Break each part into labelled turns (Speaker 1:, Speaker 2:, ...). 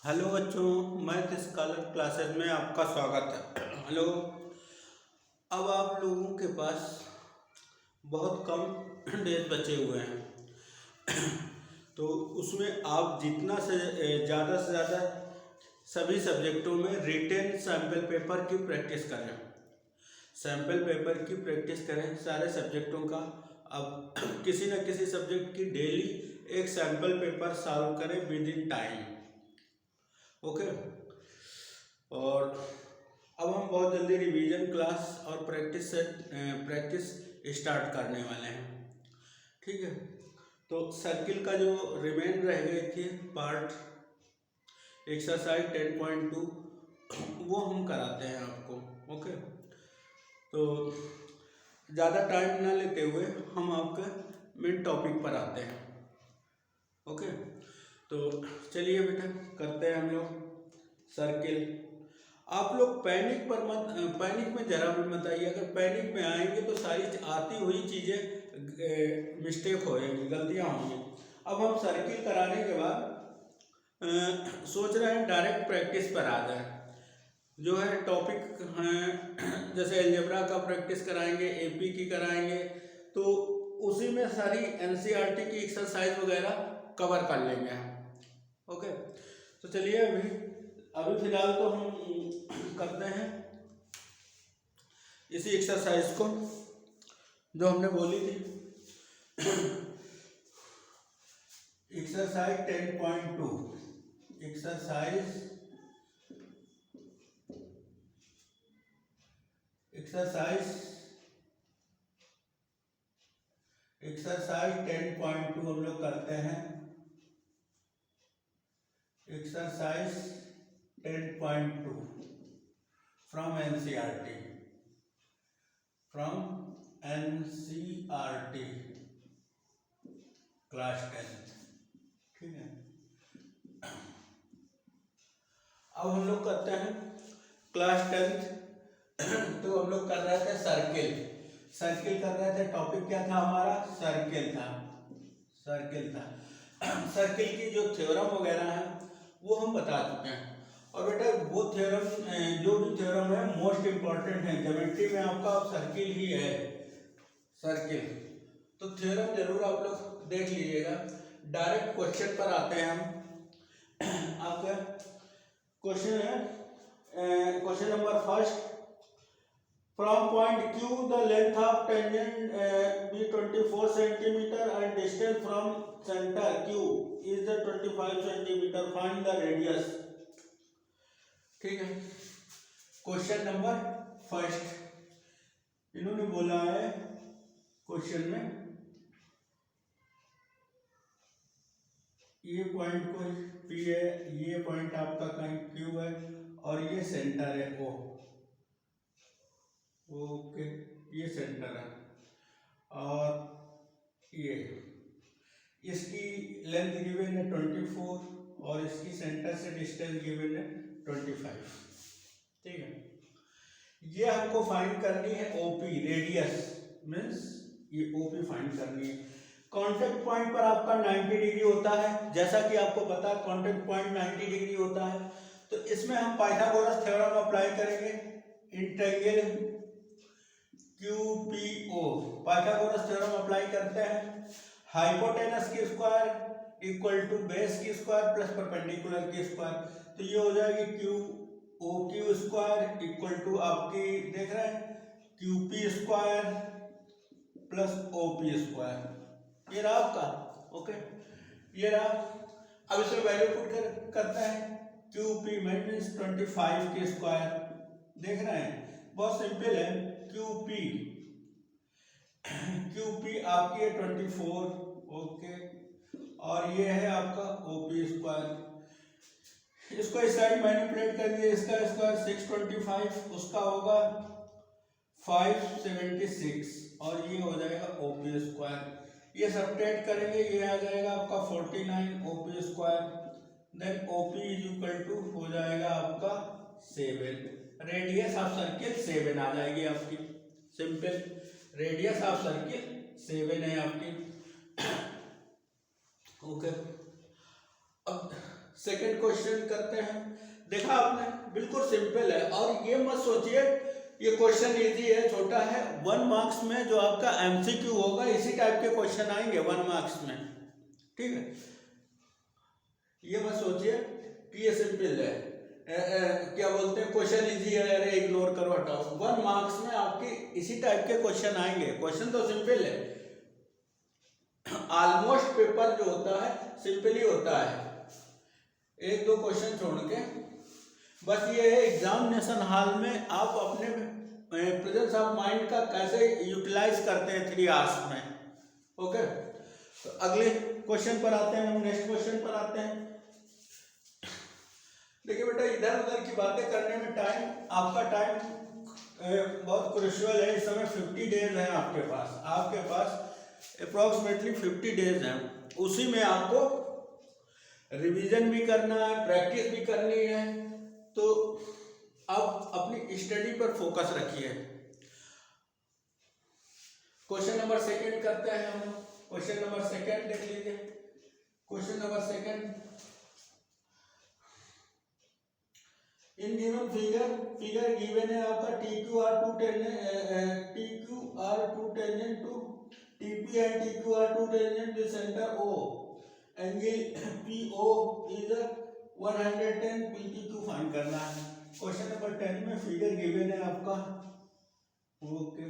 Speaker 1: Hello बच्चों, math scholar classes में आपका स्वागत है। हेलो। अब आप लोगों के पास बहुत कम डेज बचे हुए हैं तो उसमें आप जितना से ज़्यादा सभी सब्जेक्टों में रिटेन सैम्पल पेपर की प्रैक्टिस करें। सैम्पल पेपर की प्रैक्टिस करें सारे सब्जेक्टों का। अब किसी न किसी सब्जेक्ट की डेली एक सैम्पल पेपर सॉल्व करें विद इन टाइम। ओके। और अब हम बहुत जल्दी रिवीजन क्लास और प्रैक्टिस स्टार्ट करने वाले हैं। ठीक है। तो सर्किल का जो रिमेन रह गए थे पार्ट एक्सरसाइज 10.2 वो हम कराते हैं आपको। ओके। तो ज़्यादा टाइम ना लेते हुए हम आपके मेन टॉपिक पर आते हैं। ओके। तो चलिए बेटा करते हैं हम लोग सर्किल। आप लोग पैनिक में जरा भी मत आइए। अगर पैनिक में आएंगे तो सारी आती हुई चीज़ें मिस्टेक होएंगी, गलतियाँ होंगी। अब हम सर्किल कराने के बाद सोच रहे हैं डायरेक्ट प्रैक्टिस पर आ जाए। जो है टॉपिक हैं जैसे अलजेब्रा का प्रैक्टिस कराएंगे, एपी की कराएंगे, तो उसी में सारी एनसीईआरटी की एक्सरसाइज वगैरह कवर कर लेंगे हम। ओके। तो चलिए अभी फिलहाल तो हम करते हैं इसी एक्सरसाइज को जो हमने बोली थी। एक्सरसाइज 10.2 एक्सरसाइज 10.2 हम लोग करते हैं। Exercise 10.2 from NCERT class 10th। ठीक है। अब हम लोग करते हैं क्लास 10th। तो हम लोग कर रहे थे सर्किल कर रहे थे। टॉपिक क्या था हमारा? सर्किल था। सर्किल की जो थ्योरम वगैरह है वो हम बता चुके हैं। और बेटा वो थ्योरम जो भी थ्योरम है मोस्ट इम्पॉर्टेंट है। ज्योमेट्री में आपका सर्किल ही है। सर्किल तो थ्योरम जरूर आप लोग देख लीजिएगा। डायरेक्ट क्वेश्चन पर आते हैं हम। आपका क्वेश्चन है question number first. From point Q, the length of tangent be 24 centimeter and distance from center Q is the 25 centimeter. Find the radius. ठीक है। क्वेश्चन नंबर फर्स्ट इन्होंने बोला है क्वेश्चन में ये पॉइंट को P है, ये पॉइंट आपका कहीं Q है और ये सेंटर है O। ओके। ये सेंटर है और ये इसकी लेंथ गिवन है 24 और इसकी सेंटर से डिस्टेंस गिवन है 25। ठीक है। ये हमको फाइंड करनी है ओपी, रेडियस मीन्स ये ओपी फाइंड करनी है। कॉन्टेक्ट पॉइंट पर आपका 90 डिग्री होता है, जैसा कि आपको पता है कॉन्टेक्ट पॉइंट 90 डिग्री होता है। तो इसमें हम पाइथागोरस थ्योरम अप्लाई करेंगे। Integral QPO Pythagoras theorem apply करते हैं। हाइपोटेनस की स्क्वायर इक्वल टू बेस की स्क्वायर प्लस परपेंडिकुलर की स्क्वायर। तो ये हो जाएगी QOQ स्क्वायर इक्वल टू आपकी देख रहे हैं QP square plus OP square. ये रहा आपका। ओके। ये रहा। अब इसमें वैल्यू पुट करते हैं। QP मीन्स 25 की स्क्वायर। देख रहे हैं बहुत सिंपल है। QP आपकी है 24। ओके। और ये है आपका OP स्क्वायर। इसको इस साइड मैनिपुलेट करिए। इसका स्क्वायर 625, उसका होगा 576 और ये हो जाएगा OP स्क्वायर। ये सब्ट्रैक्ट करेंगे, ये आ जाएगा आपका 49 OP square. Then OP is equal to हो जाएगा आपका 7। रेडियस ऑफ सर्किल 7 आ जाएगी आपकी। सिंपल। रेडियस ऑफ सर्किल 7 है आपकी। ओके। अब सेकंड क्वेश्चन करते हैं। देखा आपने, बिल्कुल सिंपल है। और ये मत सोचिए ये क्वेश्चन इजी है, छोटा है। 1 मार्क्स में जो आपका एमसीक्यू होगा इसी टाइप के क्वेश्चन आएंगे 1 मार्क्स में, ठीक है। ये मत सोचिए कि ये सिंपल है, क्या बोलते हैं क्वेश्चन इजी है, अरे इग्नोर करो हटाओ। 1 मार्क्स में आपके इसी टाइप के क्वेश्चन आएंगे। क्वेश्चन तो सिंपल है, ऑलमोस्ट पेपर जो होता है सिंपल ही होता है, 1-2 क्वेश्चन छोड़ के। बस ये है एग्जामिनेशन हॉल में आप अपने प्रेजेंस ऑफ माइंड का कैसे यूटिलाइज करते हैं 3 आवर्स में। ओके, तो अगले क्वेश्चन पर आते हैं, हम नेक्स्ट क्वेश्चन पर आते हैं। देखिए बेटा, इधर उधर की बातें करने में आपका टाइम बहुत क्रूशियल है। इस समय 50 डेज है आपके पास अप्रोक्सीमेटली 50 डेज हैं। उसी में आपको रिवीजन भी करना है, प्रैक्टिस भी करनी है। तो आप अपनी स्टडी पर फोकस रखिए। क्वेश्चन नंबर 2 करते हैं हम। क्वेश्चन नंबर 2 देख लीजिए। Question number 2, in given figure given है आपका TQR2 tangent to TP and TQR2 tangent the center O, angle PO is 110, PTQ find करना है। क्वेश्चन नंबर 10 में फिगर गिवन है आपका। ओके,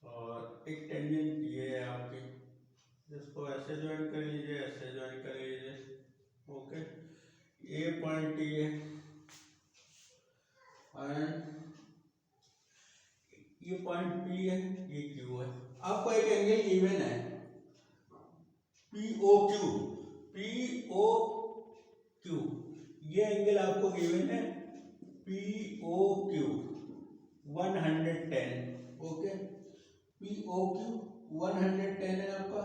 Speaker 1: और एक टेंजेंट ये है आपकी, इसको ऐसे ज्वाइन कर लीजिए, ऐसे ज्वाइन कर लीजिए। ओके, ये पॉइंट ये एंड ये पॉइंट P है, ये Q है। आपको एक एंगल गिवन है POQ, ये एंगल आपको गिवन है POQ 110। ओके, POQ 110 है आपका।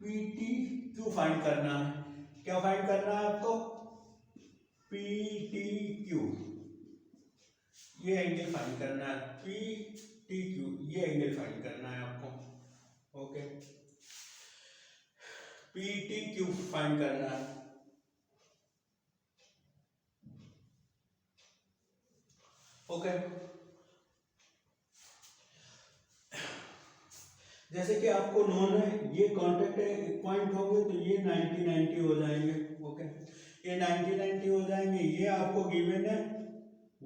Speaker 1: PTQ फाइंड करना है। क्या फाइंड करना है आपको? PTQ, ये एंगल फाइंड करना है। PTQ, ये एंगल फाइंड करना है आपको। ओके, PTQ फाइंड करना है। ओके, जैसे कि आपको नोन है, ये कांटेक्ट पॉइंट होंगे तो ये 90-90 हो जाएंगे। ओके, ये 90-90 हो जाएंगे। ये आपको गिवन है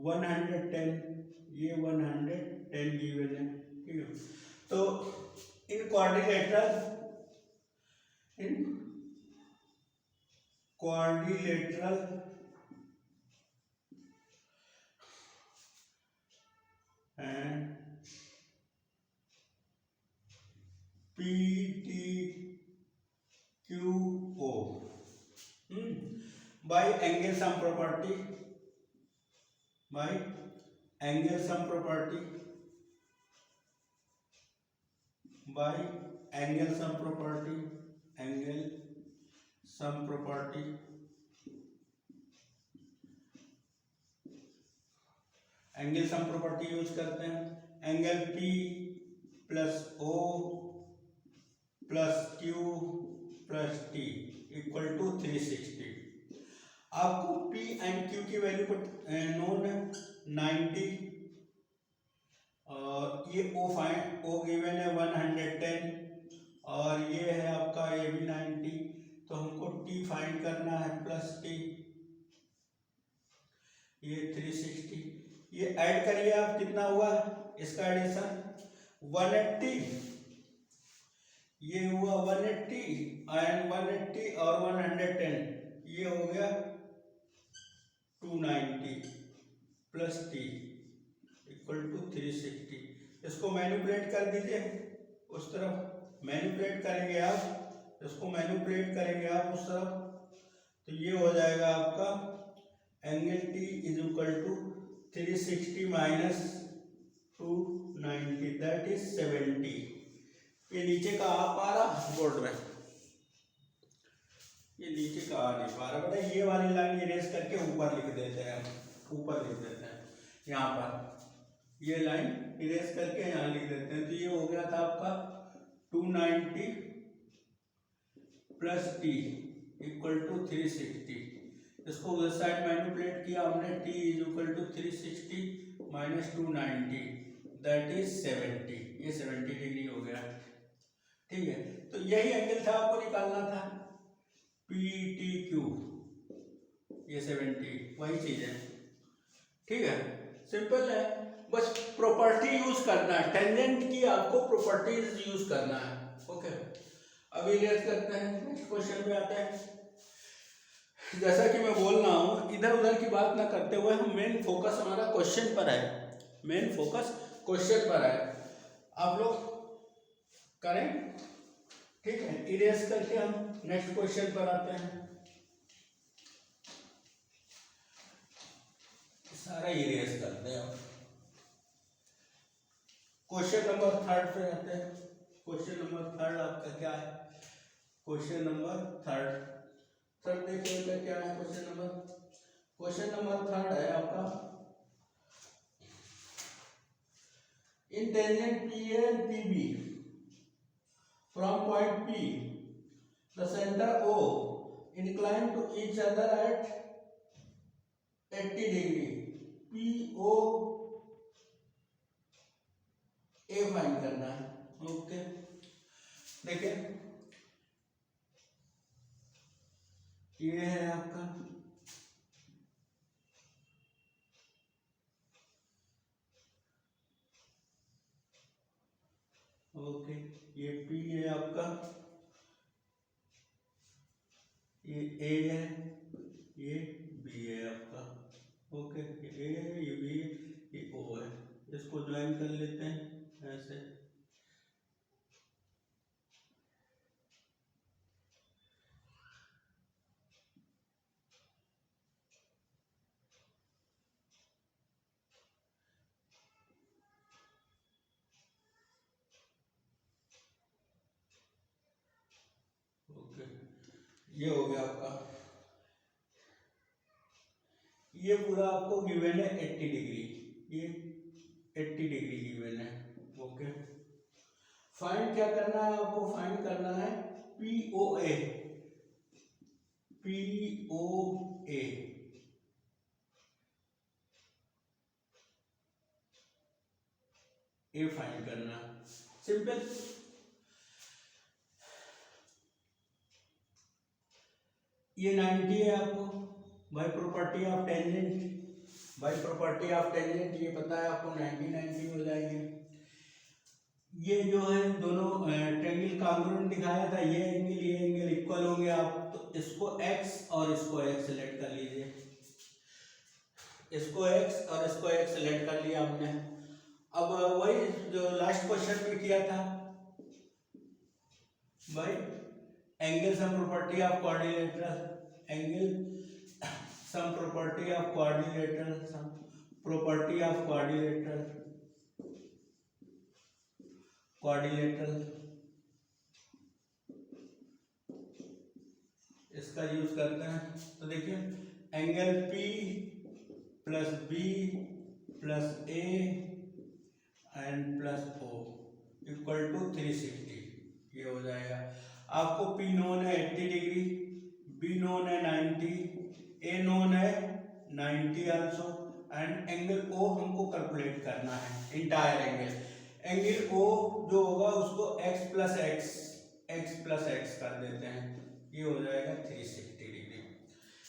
Speaker 1: 110, ये 110 गिवन है, ठीक है। तो in quadrilateral and PTQO by angle sum property, angle sum property use करते हैं। Angle P plus O plus Q plus T equal to 360। आपको P एंड Q की वैल्यू नोन है 90, और ये O गिवन है 110, और ये है आपका ये भी 90। तो हमको T फाइंड करना है प्लस T, ये 360। ये ऐड करिए आप, कितना हुआ इसका एडिशन 180, ये हुआ 180 एंड 180 और 110, ये हो गया 290 प्लस T इक्वल टू 360। इसको मैनिपुलेट कर दीजिए उस तरफ, मैनिपुलेट करेंगे आप, इसको मैनिपुलेट करेंगे आप उस तरफ, तो ये हो जाएगा आपका angle T is equal to 360 minus 290 that is 70। ये नीचे का आ पा रहा बोर्ड में, ये नीचे का आ नहीं पा रहा बेटा। ये वाली लाइन इरेज करके ऊपर लिख देते हैं, ऊपर लिख देते हैं यहाँ पर। ये लाइन इरेज करके यहाँ लिख देते हैं। तो ये हो गया था आपका 290 प्लस टी इक्वल टू 360। इसको उधर साइड मैनिपुलेट किया हमने, t is equal to 360 minus 290 that is 70। ये 70 डिग्री हो गया। ठीक है, तो यही एंगल था आपको निकालना था, पी टी क्यू, ये 70 वही चीज है। ठीक है, सिंपल है, बस प्रॉपर्टी यूज करना है, टेंजेंट की आपको प्रॉपर्टीज यूज करना है। ओके, अभी इरेज करते हैं, नेक्स्ट क्वेश्चन पे आते हैं। जैसा कि मैं बोल रहा हूँ, इधर उधर की बात ना करते हुए हम मेन फोकस हमारा क्वेश्चन पर है, मेन फोकस क्वेश्चन पर है, आप लोग करें। ठीक है, इरेज करके हम नेक्स्ट क्वेश्चन पर आते हैं। सारा इरेज करते हैं। क्वेश्चन नंबर 3 पे आते हैं। क्वेश्चन नंबर 3 आपका क्या है? क्वेश्चन नंबर 3 देखिए क्या है क्वेश्चन नंबर 3 है आपका, in tangent P A and P B from point P the centre O inclined to each other at 80 degree, P O A find करना है। ओके, देखिए ये है आपका ओके, ये P है आपका, ये A है, ये B है आपका। ओके, ये A है, ये B है, ये O है। इसको ज्वाइन कर लेते हैं ऐसे। ओके, ये हो गया आपका, ये पूरा आपको गिवन है 80 डिग्री, ये 80 डिग्री गिवन है। ओके, फाइंड क्या करना है आपको? फाइंड करना है POA, POA ए फाइंड करना, सिंपल। ये 90 है आपको, by property of tangent, by property of tangent ये पता है आपको, 90 हो जाएंगे। ये जो है दोनों ट्रायंगल कांग्रुएंट दिखाया था, ये एंगल इक्वल होंगे आप, तो इसको x और इसको x सेलेक्ट कर लीजिए, इसको x और इसको x सेलेक्ट कर लिया हमने। अब वही जो लास्ट क्वेश्चन में किया था, भाई angle sum property of quadrilateral, angle sum property of quadrilateral, sum property of quadrilateral, इसका यूज करते हैं। तो देखिए angle P plus B plus A and plus O equal to 360, ये हो जाएगा। आपको P नोन है 80 डिग्री, B नोन है 90, A नोन है 90 आल्सो, एंड एंगल O हमको कैलकुलेट करना है, इंटायर एंगल। एंगल O जो होगा उसको x प्लस x कर देते हैं, ये हो जाएगा 360 डिग्री।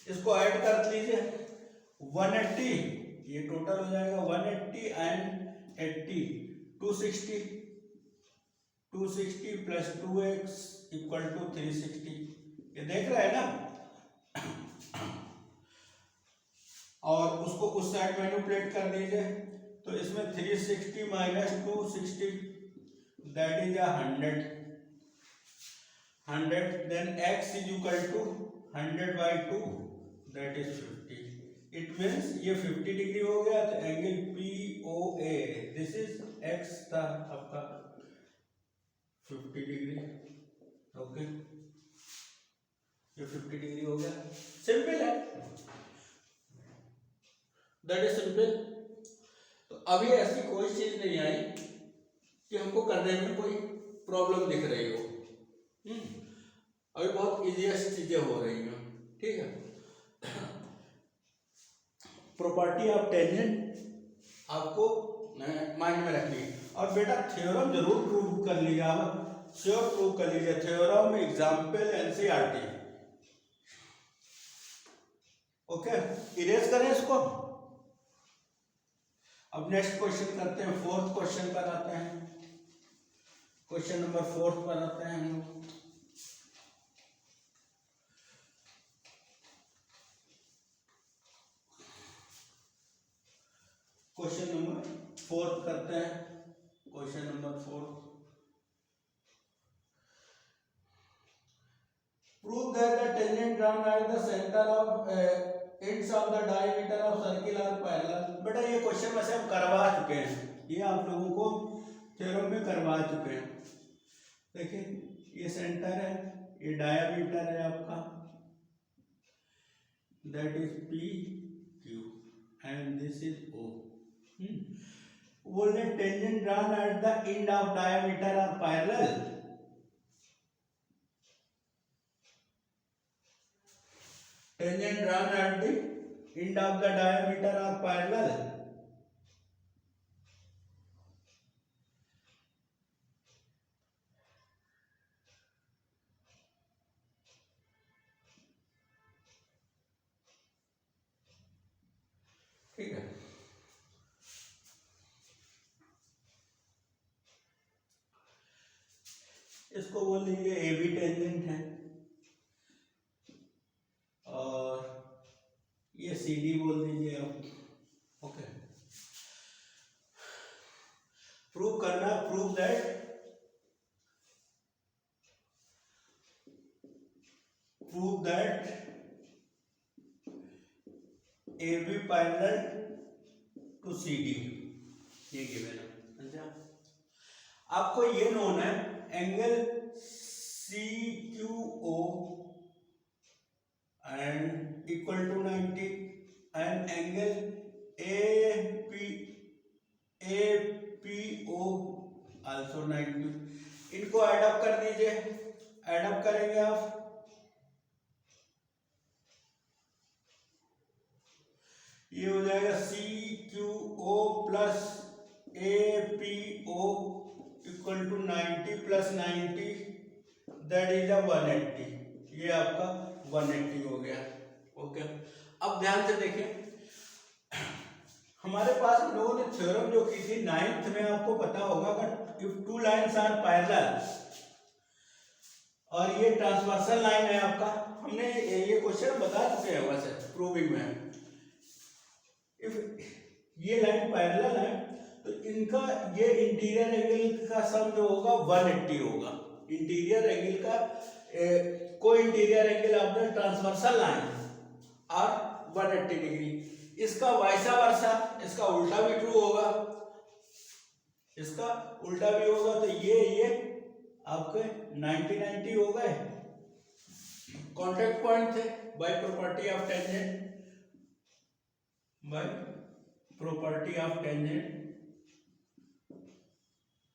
Speaker 1: इसको ऐड कर लीजिए 180, ये टोटल हो जाएगा 180 and 80 260, 260 plus 2x equal to 360, ये देख रहे हैं ना। और उसको उस साइड मैनिपुलेट कर दीजिए, तो इसमें 360 minus 260 that is 100, then x is equal to 100 by 2 that is 50। It means ये 50 डिग्री हो गया, तो angle POA, this is x था आपका 50 डिग्री। ओके, ये 50 डिग्री हो गया, सिंपल है, दैट इज सिंपल। तो अभी ऐसी कोई चीज नहीं आई कि हमको करने में कोई प्रॉब्लम दिख रही हो। अभी बहुत इजीएस्ट चीजें हो रही हैं, ठीक है। प्रॉपर्टी ऑफ टेंजेंट आपको माइंड में रखनी है। और बेटा थ्योरम जरूर प्रूव कर लीजिए, आप श्योर प्रूव कर लीजिए। Theorem, example, NCERT. Okay, erase करें इसको। अब नेक्स्ट क्वेश्चन करते हैं, फोर्थ क्वेश्चन पर आते हैं। क्वेश्चन नंबर 4 पर आते हैं हम लोग। क्वेश्चन नंबर 4 करते हैं। Question number 4, prove that the tangent drawn at the center of ends of the diameter of circle are parallel। बेटा ये क्वेश्चन वैसे हम करवा चुके हैं, ये आप लोगों को थ्योरम में करवा चुके हैं। देखिए ये सेंटर है, ये डायमीटर है आपका, that is P Q and this is O. बोले tangent drawn at the end of diameter are parallel। Tangent drawn at the end of the diameter are parallel। ठीक है, इसको बोल दीजिए ए बी टेंजेंट है, और ये सी डी बोल दीजिए आप। ओके, प्रूव करना, prove that A B parallel to C D, ये गिवन है। अच्छा, आपको ये नोन है angle C Q O and equal to 90 and angle A P O also 90। इनको एडअप कर दीजिए, एडअप करेंगे आप, ये हो जाएगा C Q O plus A P O equal to 90 plus 90, that is 180। ये आपका 180 हो गया। ओके, अब ध्यान से देखिए, हमारे पास हम लोगों ने थ्योरम जो की थी 9th में, आपको पता होगा, but if two lines are parallel, और ये ट्रांसवर्सल लाइन है आपका, हमने ये क्वेश्चन बता चुके हैं वैसे प्रूविंग में। इफ ये लाइन पैरेलल है तो इनका ये इंटीरियर एंगल का सम जो होगा 180 होगा। इंटीरियर एंगल का को interior angle of the transversal line और 180 डिग्री। इसका वाइसा वर्सा, इसका उल्टा भी ट्रू होगा, इसका उल्टा भी होगा, तो ये आपके 90 हो गए। कॉन्टेक्ट पॉइंट थे by property of tangent, by property of tangent,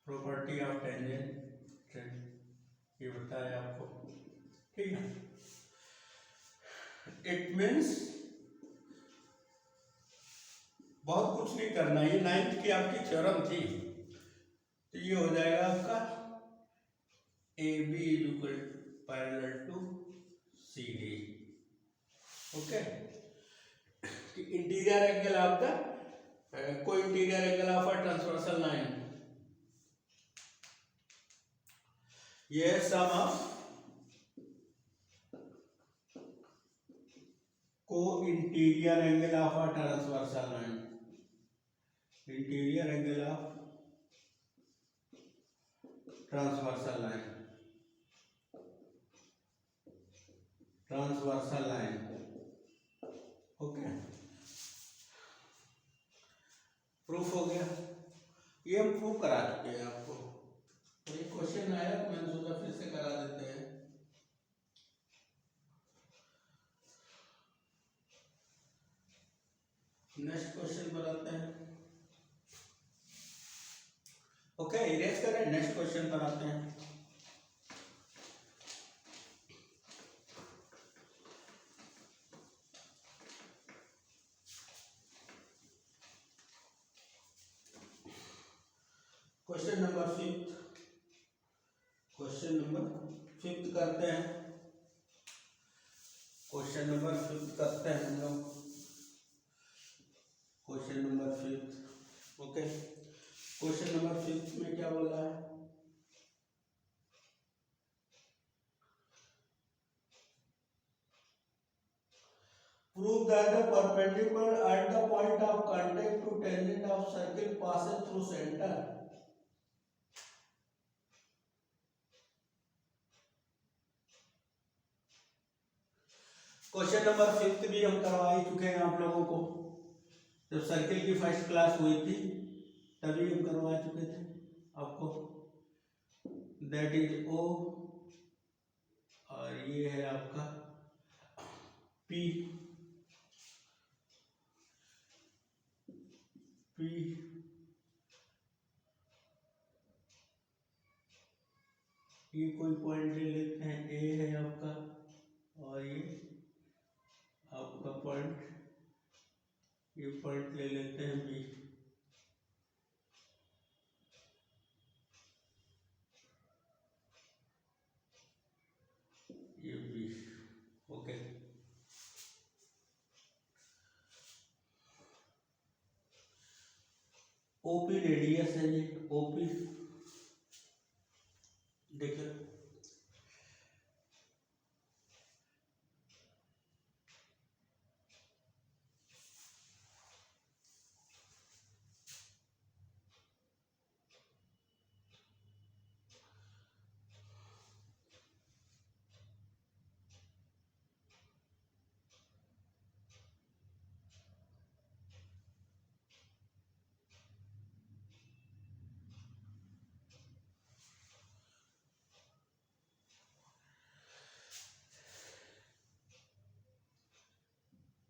Speaker 1: property of tangent ये बताया आपको, ठीक है। इट मीन्स बहुत कुछ नहीं करना, ये 9th की आपकी थ्योरम थी, तो ये हो जाएगा आपका A B equal parallel to C D. Okay, interior angle of the co interior angle of a transversal line, ये है sum of co interior angle of a transversal line, interior angle of transversal line, transversal line. Okay, proof हो गया, ये हम proof करा चुके हैं आपको। तो ये क्वेश्चन आया तो मैंने सोचा फिर से करा देते हैं। नेक्स्ट क्वेश्चन पर आते हैं। ओके, इरेज करें, नेक्स्ट क्वेश्चन पर आते हैं। क्वेश्चन नंबर 5, क्वेश्चन नंबर 5 करते हैं। क्वेश्चन नंबर 5 करते हैं हम लोग। Question number 5, okay. Question number 5 में क्या बोला है? Prove that the perpendicular at the point of contact to tangent of circle passes through center. Question number 5 भी हम करवा ही चुके हैं आप लोगों को, जब सर्किल की फर्स्ट क्लास हुई थी तभी हम करवा चुके थे आपको। दैट इज O और ये है आपका P। ये कोई पॉइंट ले लेते हैं, A है आपका, और ये आपका पॉइंट, ये पॉइंट ले लेते हैं B। ये B, ओके। OP रेडियस है ये, OP देखिए,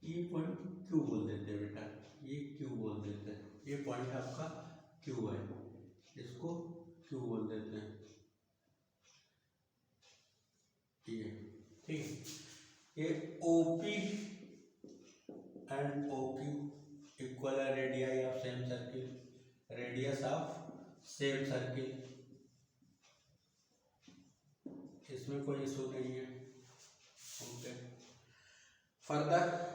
Speaker 1: ये पॉइंट Q बोल देते हैं बेटा, ये Q बोल देते हैं, ये पॉइंट आपका Q है, इसको Q बोल देते हैं, ये ठीक है। ये OP एंड OQ इक्वल है radii of same circle, radius of same circle, इसमें कोई इशू नहीं है, okay. Further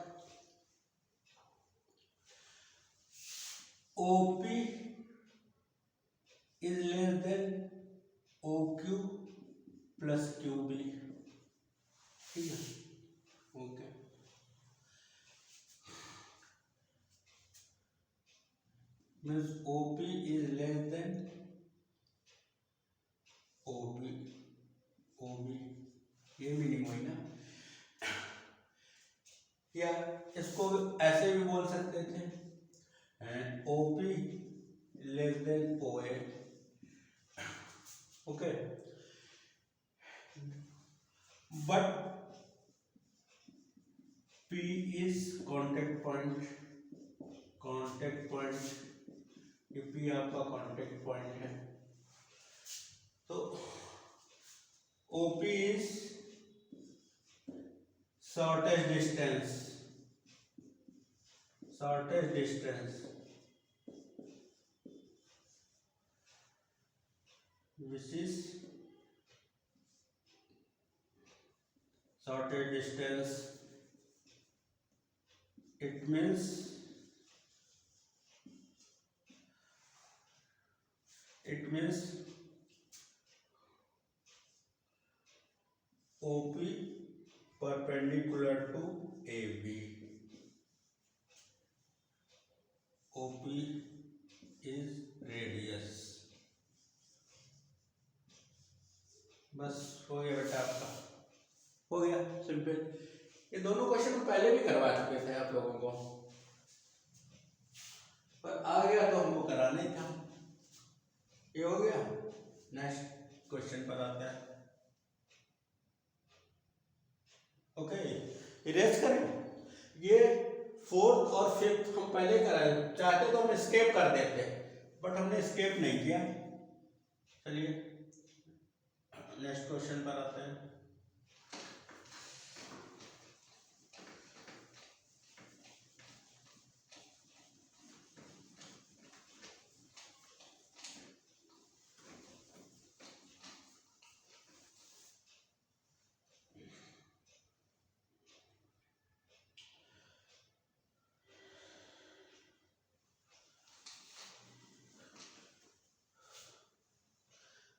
Speaker 1: OP is less than OQ plus QB, ठीक है, okay. Means OP is less than OB, ये मीनिंग हुई ना। या इसको ऐसे भी बोल सकते थे, OP less than OA, okay, but P is contact point, ये P आपका contact point है, तो OP is shortest distance, which is shortest distance, it means OP perpendicular to AB, OP is radius। बस हो गया बेटा, आपका हो गया सिंपल। ये दोनों क्वेश्चन हम पहले भी करवा चुके थे आप लोगों को, पर आ गया तो हमको कराना ही था। ये हो गया, नेक्स्ट क्वेश्चन पर आता है, ओके। इरेज करें, ये 4th और 5th हम पहले कराए, चाहते तो हम स्केप कर देते, बट हमने स्केप नहीं किया, चलिए नेक्स्ट क्वेश्चन पर आते हैं।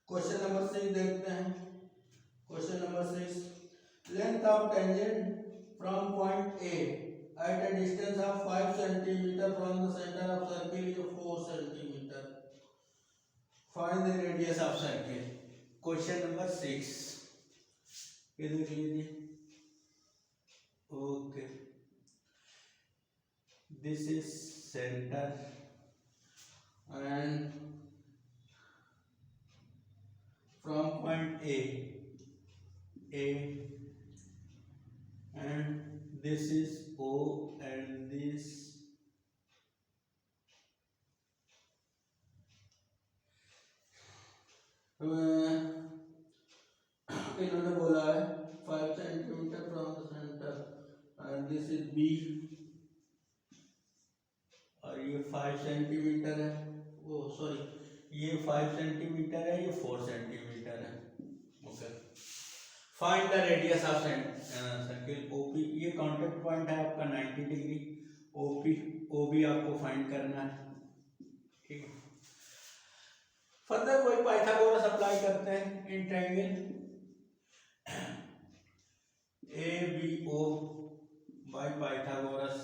Speaker 1: क्वेश्चन नंबर 6 देखते हैं। Question number 6, length of tangent from point A at a distance of 5 centimetre from the centre of circle is 4 centimetre. Find the radius of circle. Question number 6 ये देख लीजिए। Okay, this is centre and from point A and this is O and this इन्होंने बोला है 5 centimetre from the centre and this is B और ये 5 centimetre है। ओ sorry, ये 5 सेंटीमीटर है, ये 4 सेंटीमीटर है। Okay, find the radius of circle OP. ये कांटेक्ट पॉइंट है आपका 90 डिग्री। ओपी ओबी आपको फाइंड करना है, ठीक है। फर्दर वही पाइथागोरस अप्लाई करते हैं in triangle A B O by Pythagoras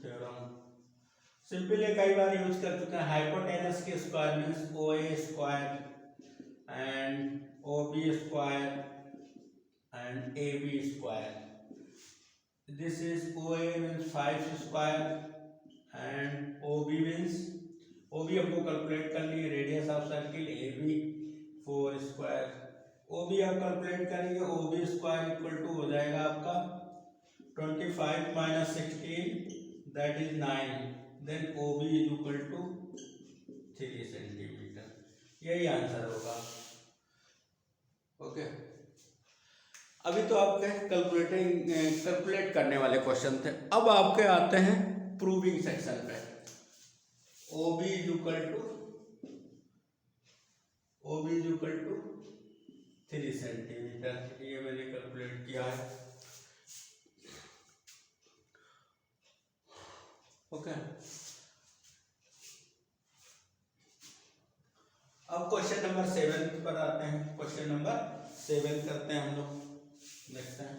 Speaker 1: theorem. Simple है, कई बार यूज कर चुके हैं। हाइपोटेनस के square means O A square and O B square and A B square. This is O A means 5 square and O B means, O B आपको calculate कर लिए radius of circle, A B 4 square. O B आप calculate करेंगे, O B square equal to हो जाएगा आपका 25 minus 16 that is 9, then OB is equal to 3 centimetre. यही answer होगा। ओके, अभी तो आपके कैलकुलेट करने वाले क्वेश्चन थे। अब आपके आते हैं प्रूविंग सेक्शन पे। OB is equal to 3 centimetre, ये मैंने कैलकुलेट किया है। ओके, अब क्वेश्चन नंबर 7 पर आते हैं। क्वेश्चन नंबर 7 करते हैं हम लोग, देखते हैं।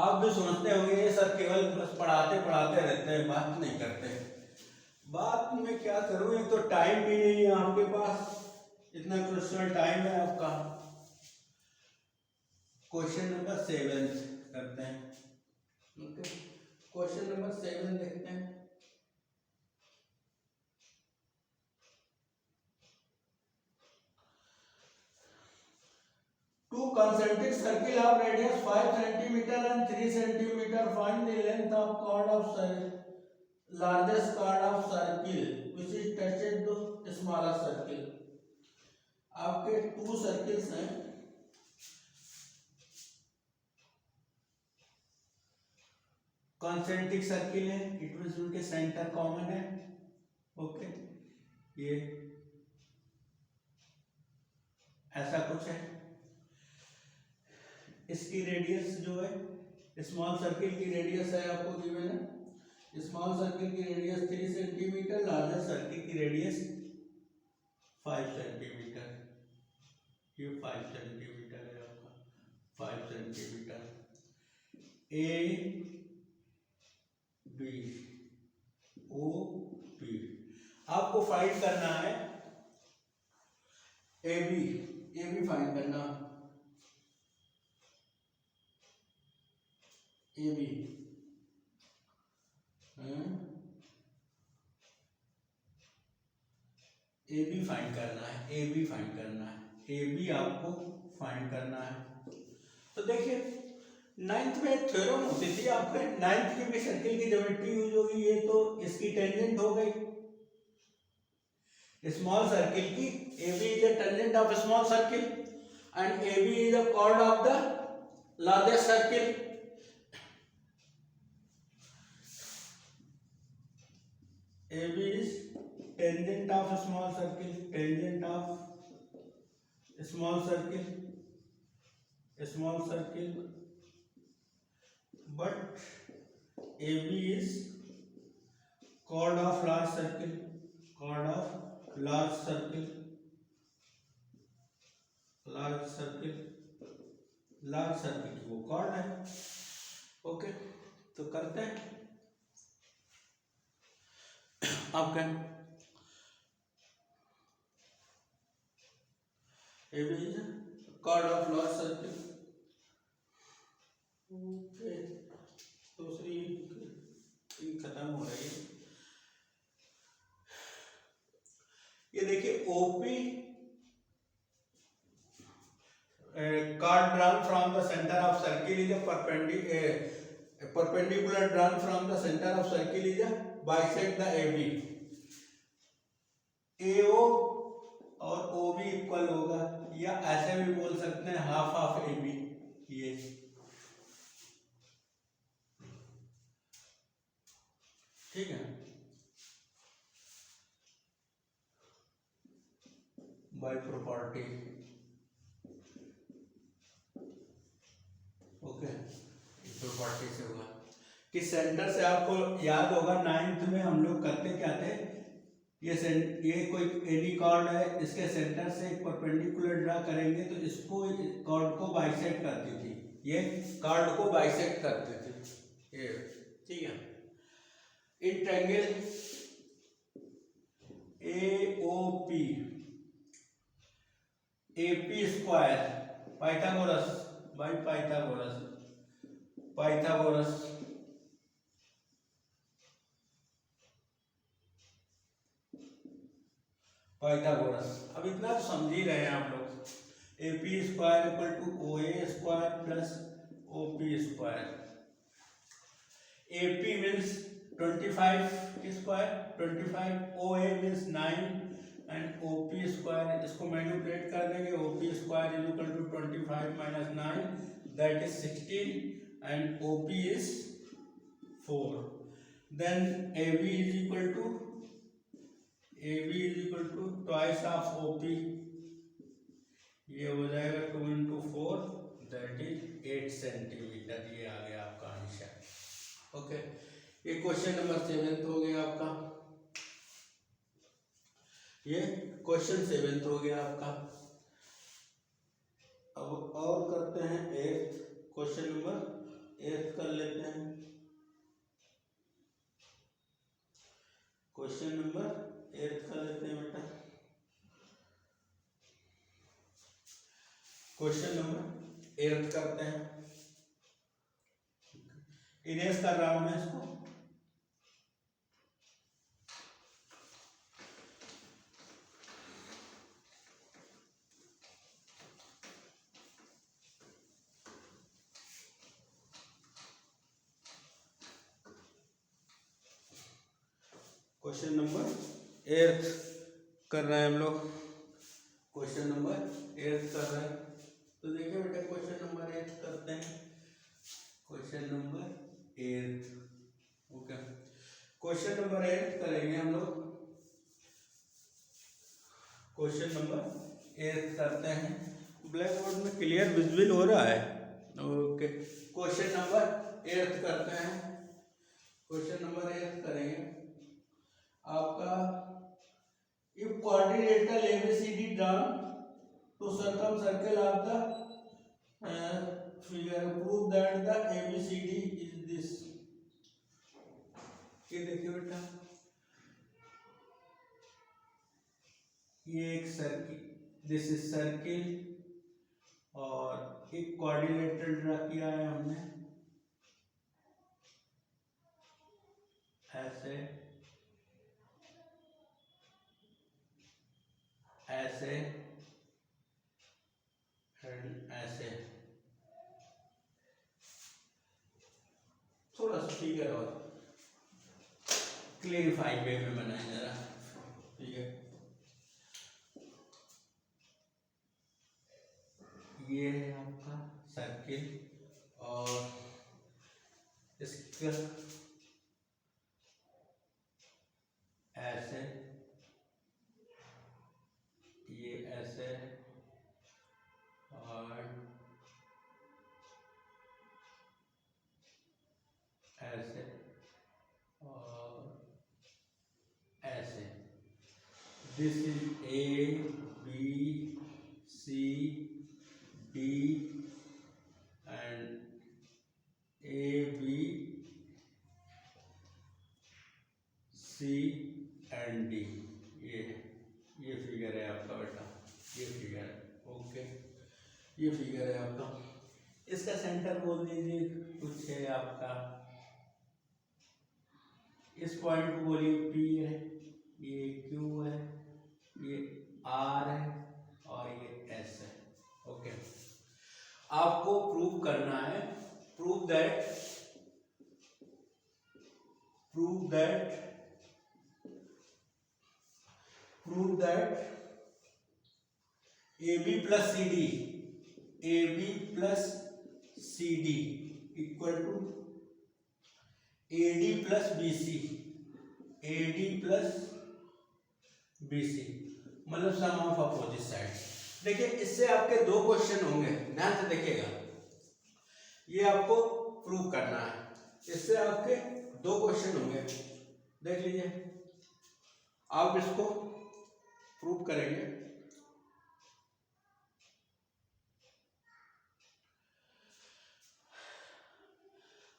Speaker 1: आप भी सोचते होंगे ये सर केवल बस पढ़ाते पढ़ाते रहते हैं, बात नहीं करते। बात में क्या करूं, एक तो टाइम भी नहीं है आपके पास, इतना क्रुशियल टाइम है आपका। क्वेश्चन नंबर 7 करते हैं। ओके, क्वेश्चन नंबर 7 देखते हैं। Two concentric circle of radius 5 centimeter and 3 centimeter. Find the length of chord of largest chord of circle which is touched to smaller circle. आपके 2 circles हैं, concentric circle है, it means उनके centre common है। Okay, ये ऐसा कुछ है। इसकी रेडियस जो है, स्मॉल सर्किल की रेडियस है आपको गिवन है। स्मॉल सर्किल की रेडियस 3 सेंटीमीटर, लार्जर सर्किल की रेडियस 5 सेंटीमीटर। ये 5 सेंटीमीटर है आपका, 5 centimetre. A B O B आपको फाइंड करना है। ए बी फाइंड करना, ए बी फाइंड करना है, ए बी फाइंड करना है, ए बी आपको फाइंड करना है। तो देखिए नाइन्थ में थ्योरम होती थी आपके, नाइन्थ की भी सर्किल की ज्योमेट्री यूज होगी, ये तो इसकी टेंजेंट हो गई स्मॉल सर्किल की। AB is a tangent of small circle and AB is a cord of the largest circle. AB is tangent of a small circle, tangent of a small circle, but AB is chord of large circle, chord of large circle, large circle, large circle की वो chord है। Okay, तो करते हैं आप क्या AB is chord of large circle। Okay, दूसरी खत्म हो रही है। ये देखिए OP chord drawn from the center of circle is a perpendicular drawn from the center of circle is a bisect the AB। AO और OB इक्वल होगा, या ऐसे भी बोल सकते हैं हाफ ऑफ AB। ये ठीक है, बाय प्रॉपर्टी। ओके, प्रॉपर्टी से हुआ कि सेंटर से, आपको याद होगा नाइन्थ में हम लोग करते क्या थे, ये कोई एनी कॉर्ड है, इसके सेंटर से एक परपेंडिकुलर ड्रा करेंगे तो इसको कॉर्ड को बाइसेक्ट करती थी, ये कॉर्ड को बाइसेक्ट करते थे ये। ठीक है, in triangle AOP AP square Pythagoras by Pythagoras अब इतना तो समझ ही रहे हैं आप लोग। AP square equal to OA square plus OP square. AP means 25 square 25, OA means 9 and OP square, इसको मैनिपुलेट कर देंगे, OP square is equal to 25 minus 9 that is 16 and OP is 4। Then AB is equal to twice of OP, ये हो जाएगा 2 into 4 that is 8 centimetre. ये आ गया आपका answer. Okay, ये क्वेश्चन नंबर 7 हो गया आपका, ये क्वेश्चन 7 हो गया आपका। अब और करते हैं 8th, क्वेश्चन नंबर 8 कर लेते हैं। क्वेश्चन नंबर 8 कर लेते हैं बेटा। क्वेश्चन नंबर 8 करते हैं, इरेज कर रहा हूं मैं इसको। क्वेश्चन नंबर 8 कर रहे हैं हम लोग, क्वेश्चन नंबर 8 कर रहे हैं। तो देखिए बेटा क्वेश्चन नंबर 8 करते हैं, question number 8। Okay, question number 8 करेंगे हम लोग। क्वेश्चन नंबर 8 करते हैं, ब्लैक बोर्ड में क्लियर विजिबल हो रहा है। ओके, क्वेश्चन नंबर 8 करते हैं। क्वेश्चन नंबर 8 करेंगे आपका, if quadrilateral ABCD drawn to circumcircle of the figure, prove that the ABCD is this। ये देखिए बेटा, ये एक सर्किल, दिस इज सर्किल, और एक क्वाड्रिलेटरल ड्रा किया है हमने ऐसे ऐसे एंड ऐसे। फिगर और क्लेरिफाई वे में बनाए जरा, ठीक है। ये है आपका सर्किल और इसका ऐसे, ये ऐसे और ऐसे और ऐसे। This is A B C D and A B C and D. ये फिगर है आपका बेटा, ये फिगर है, ओके। ये फिगर है आपका, इसका सेंटर बोल दीजिए कुछ है आपका, इस पॉइंट को बोलिए P है, ये Q है, ये R है और ये S है, ओके। आपको प्रूव करना है, prove that AB plus CD equal to AD plus BC, मतलब सम ऑफ अपोजिट साइड। देखिए इससे आपके दो क्वेश्चन होंगे, ध्यान से देखिएगा, ये आपको प्रूव करना है, इससे आपके दो क्वेश्चन होंगे, देख लीजिए। आप इसको प्रूव करेंगे।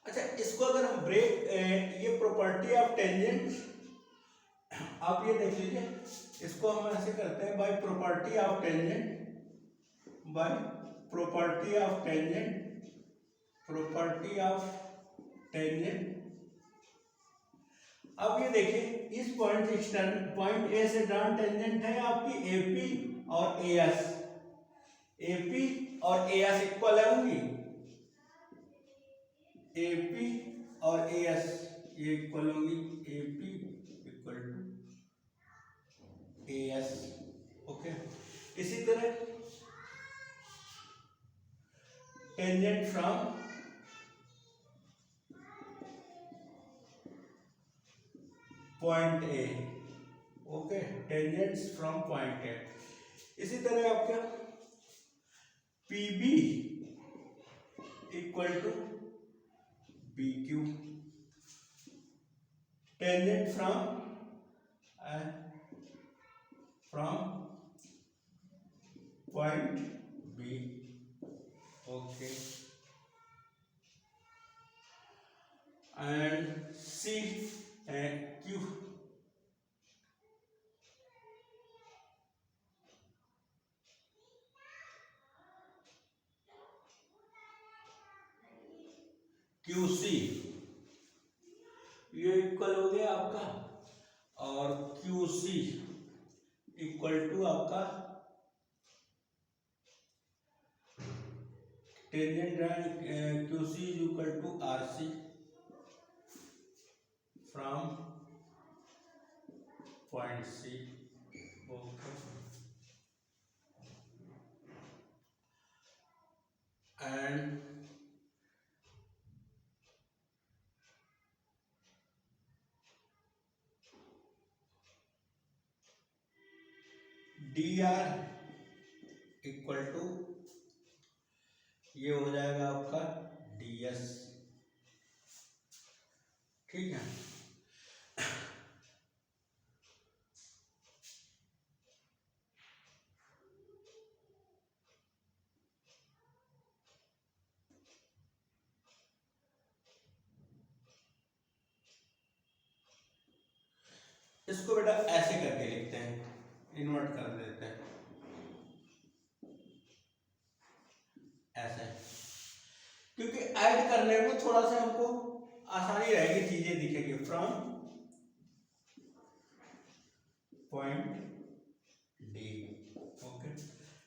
Speaker 1: अच्छा, इसको अगर हम ब्रेक, ये प्रॉपर्टी ऑफ टेंजेंट, आप ये देख लीजिए, इसको हम ऐसे करते हैं बाय प्रॉपर्टी ऑफ टेंजेंट, अब ये देखिए, इस पॉइंट से पॉइंट ए से डाउन टेंजेंट है आपकी एपी और एएस, एपी और एएस इक्वल है होंगी, एपी और एएस ये इक्वल होंगी, AP equal to AS, okay. इसी तरह tangent from point A, okay, tangents from point A. इसी तरह आपका PB equal to BQ, tangent from point B, okay, and C and Q, QC ये equal हो गया आपका, और QC इक्वल टू आपका tangent, QC is equal to RC from point C, okay, and DR equal to, ये हो जाएगा आपका DS, ठीक है। इसको बेटा ऐसे करके लिखते हैं, इन्वर्ट कर देते हैं, ऐसे, क्योंकि ऐड करने में थोड़ा सा हमको आसानी रहेगी, चीजें दिखेगी। फ्रॉम पॉइंट डी, ओके,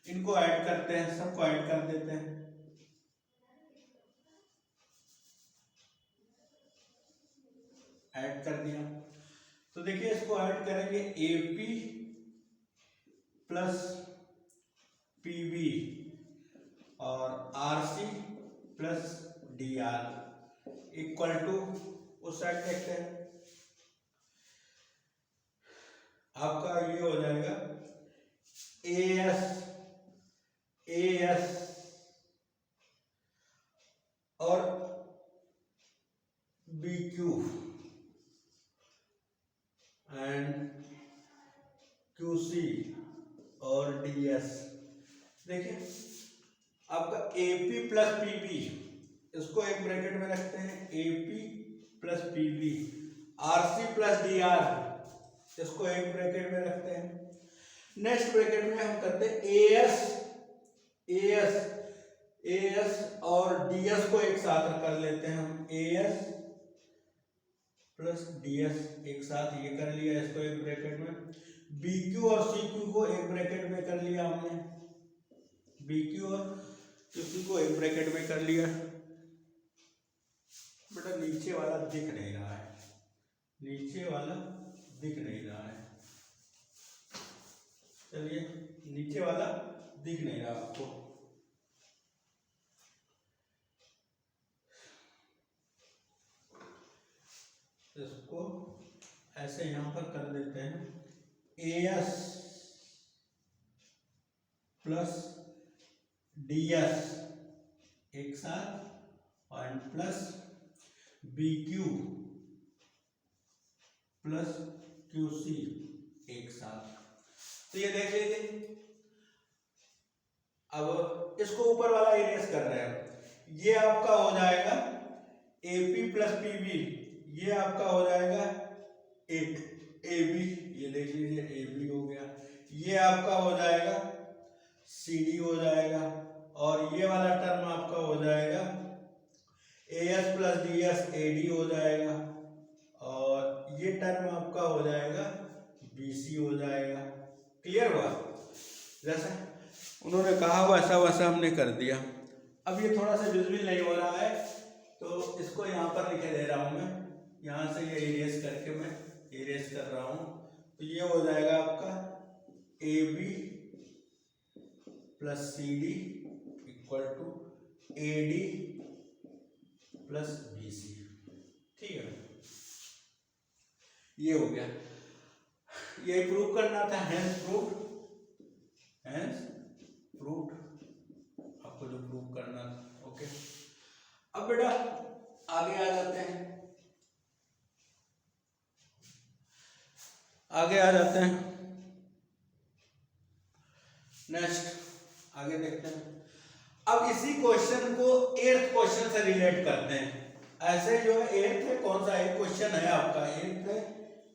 Speaker 1: इनको ऐड करते हैं, सबको ऐड कर देते हैं, ऐड कर दिया। तो देखिए इसको ऐड करेंगे AP प्लस PB और RC plus DR equal to, उस साइड देखते हैं, आपका ये हो जाएगा AS और BQ एंड QC और DS। देखिए आपका AP प्लस PB, इसको एक ब्रैकेट में रखते हैं, AP plus PB, RC plus DR, इसको एक ब्रैकेट में रखते हैं। नेक्स्ट ब्रैकेट में हम करते हैं AS और DS को एक साथ कर लेते हैं हम, AS प्लस DS एक साथ ये कर लिया, इसको एक ब्रैकेट में। BQ और CQ को एक ब्रैकेट में कर लिया हमने, BQ और QC को एक ब्रैकेट में कर लिया। बेटा नीचे वाला दिख नहीं रहा है, नीचे वाला दिख नहीं रहा है, चलिए नीचे वाला दिख नहीं रहा आपको, इसको ऐसे यहां पर कर देते हैं, AS प्लस DS एक साथ और प्लस BQ प्लस QC एक साथ। तो ये देख लीजिए, अब इसको ऊपर वाला इरेज कर रहे हैं, ये आपका हो जाएगा AP प्लस PB, ये आपका हो जाएगा एक AB, ये देख लीजिए AB हो गया, ये आपका हो जाएगा CD हो जाएगा, और ये वाला टर्म आपका हो जाएगा AS प्लस DS AD हो जाएगा, और ये टर्म आपका हो जाएगा BC हो जाएगा। क्लियर हुआ? जैसा उन्होंने कहा वैसा वैसा हमने कर दिया। अब ये थोड़ा सा विजुअल नहीं हो रहा है, तो इसको यहाँ पर लिखे दे रहा हूँ मैं, यहाँ से ये इरेज करके मैं इरेज कर रहा हूँ। तो ये हो जाएगा आपका AB plus CD equal to AD plus BC। ठीक है, ये हो गया, ये प्रूव करना था, हेंस प्रूव्ड, आपको जो प्रूव करना था। ओके, अब बेटा आगे आ जाते हैं, नेक्स्ट आगे देखते हैं। अब इसी क्वेश्चन को 8th क्वेश्चन से रिलेट करते हैं। ऐसे जो 8th है, कौन सा एक क्वेश्चन है आपका, 8th है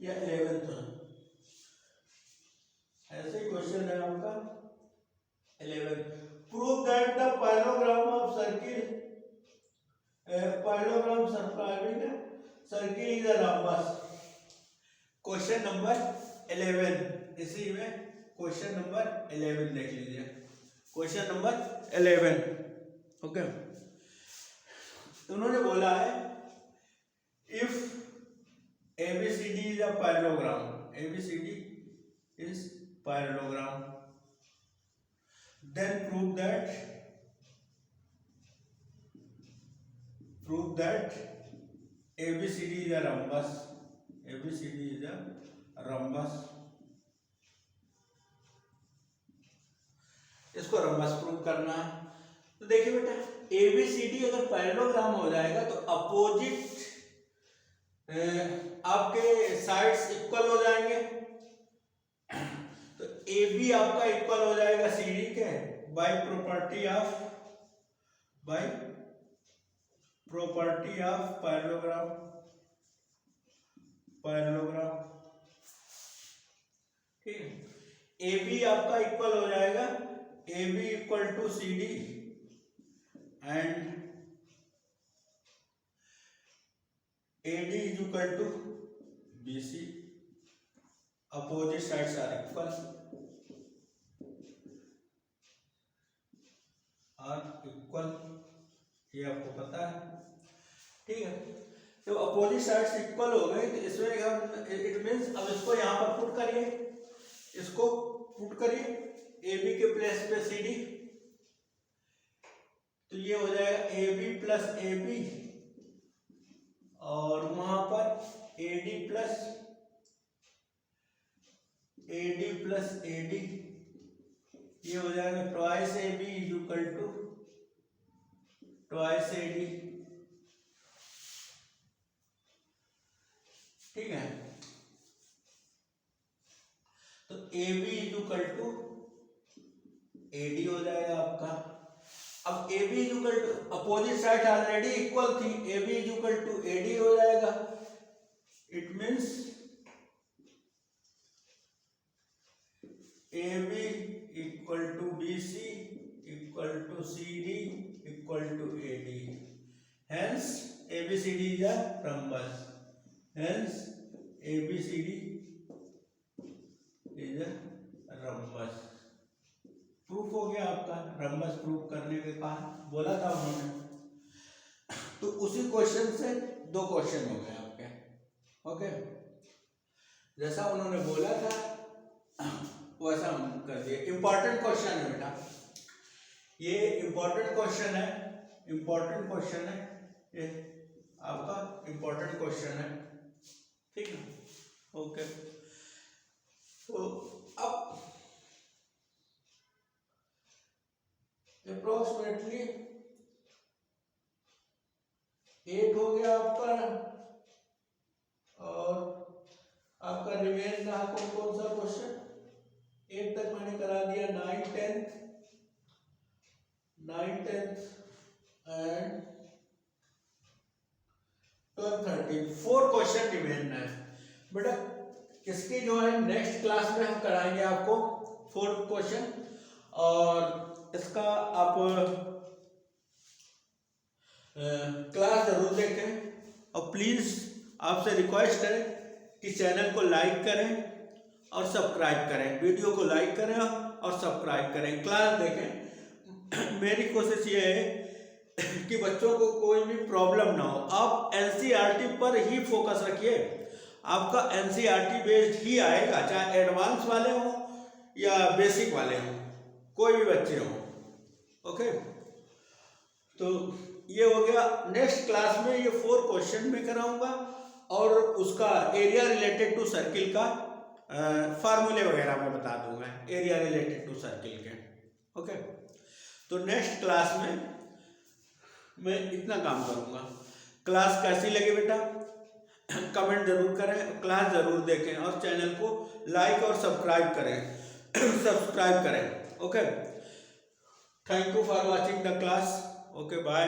Speaker 1: या 11th है, ऐसे क्वेश्चन है आपका 11th। Prove that the parallelogram of circle circle is a rhombus. Question number 11, इसी में क्वेश्चन नंबर 11 देख लीजिए, क्वेश्चन नंबर 11। ओके, उन्होंने बोला है if ABCD is a parallelogram, ABCD is parallelogram, then prove that ABCD is a rhombus, ABCD is a rhombus। इसको rhombus prove करना है। तो देखिए बेटा, ABCD अगर पैरेललोग्राम हो जाएगा तो अपोजिट आपके साइड्स इक्वल हो जाएंगे, तो AB आपका इक्वल हो जाएगा CD के बाय प्रॉपर्टी ऑफ पैरेललोग्राम। ठीक है, AB आपका इक्वल हो जाएगा AB equal to CD and AD is equal to BC, opposite sides are equal, ये आपको पता है। ठीक है, जब अपोजिट साइड्स इक्वल हो गए तो इसमें हम इट मीन्स अब इसको यहाँ पर पुट करिए, इसको पुट करिए ए बी के प्लेस पे सी डी, तो ये हो जाएगा A B plus A B और वहां पर A D plus A D, ये हो जाएगा twice A B is equal to twice A D. ठीक है, तो A B is equal to A D हो जाएगा आपका। अब A B is equal to opposite side already equal थी, A B is equal to A D हो जाएगा। It means A B equal to B C equal to C D equal to A D. Hence A B C D is a rhombus. Hence A B C D is a rhombus. Proof हो गया आपका, rhombus proof करने के बाद बोला था उन्होंने। तो उसी क्वेश्चन से दो क्वेश्चन हो गए आपके। ओके, जैसा उन्होंने बोला था वैसा हम कर दिए। इंपॉर्टेंट क्वेश्चन है बेटा, ये इंपॉर्टेंट क्वेश्चन है, इंपॉर्टेंट क्वेश्चन है, ये आपका इंपॉर्टेंट क्वेश्चन है। ठीक है, ओके। तो अब अप्रोक्सीमेटली 8 हो गया आपका, और आपका रिमेन रहा कौन सा क्वेश्चन? 8 तक मैंने करा दिया, 9, 10 एंड 12, 13, 4 क्वेश्चन रिमेन है बेटा। इसकी जो है नेक्स्ट क्लास में हम कराएंगे आपको 4 क्वेश्चन, और इसका आप क्लास जरूर देखें। और प्लीज़ आपसे रिक्वेस्ट है कि चैनल को लाइक करें और सब्सक्राइब करें, वीडियो को लाइक करें और सब्सक्राइब करें, क्लास देखें। मेरी कोशिश ये है कि बच्चों को कोई भी प्रॉब्लम ना हो। आप एनसीईआरटी पर ही फोकस रखिए, आपका एनसीईआरटी बेस्ड ही आएगा, चाहे एडवांस वाले हों या बेसिक वाले हों, कोई भी बच्चे हों। ओके, तो ये हो गया। नेक्स्ट क्लास में ये 4 क्वेश्चन में कराऊंगा, और उसका एरिया रिलेटेड टू सर्किल का फार्मूले वगैरह मैं बता दूंगा, एरिया रिलेटेड टू सर्किल के। ओके, तो नेक्स्ट क्लास में मैं इतना काम करूंगा। क्लास कैसी लगी बेटा कमेंट जरूर करें, क्लास जरूर देखें, और चैनल को लाइक और सब्सक्राइब करें। Okay, thank you for watching the class. Okay, bye.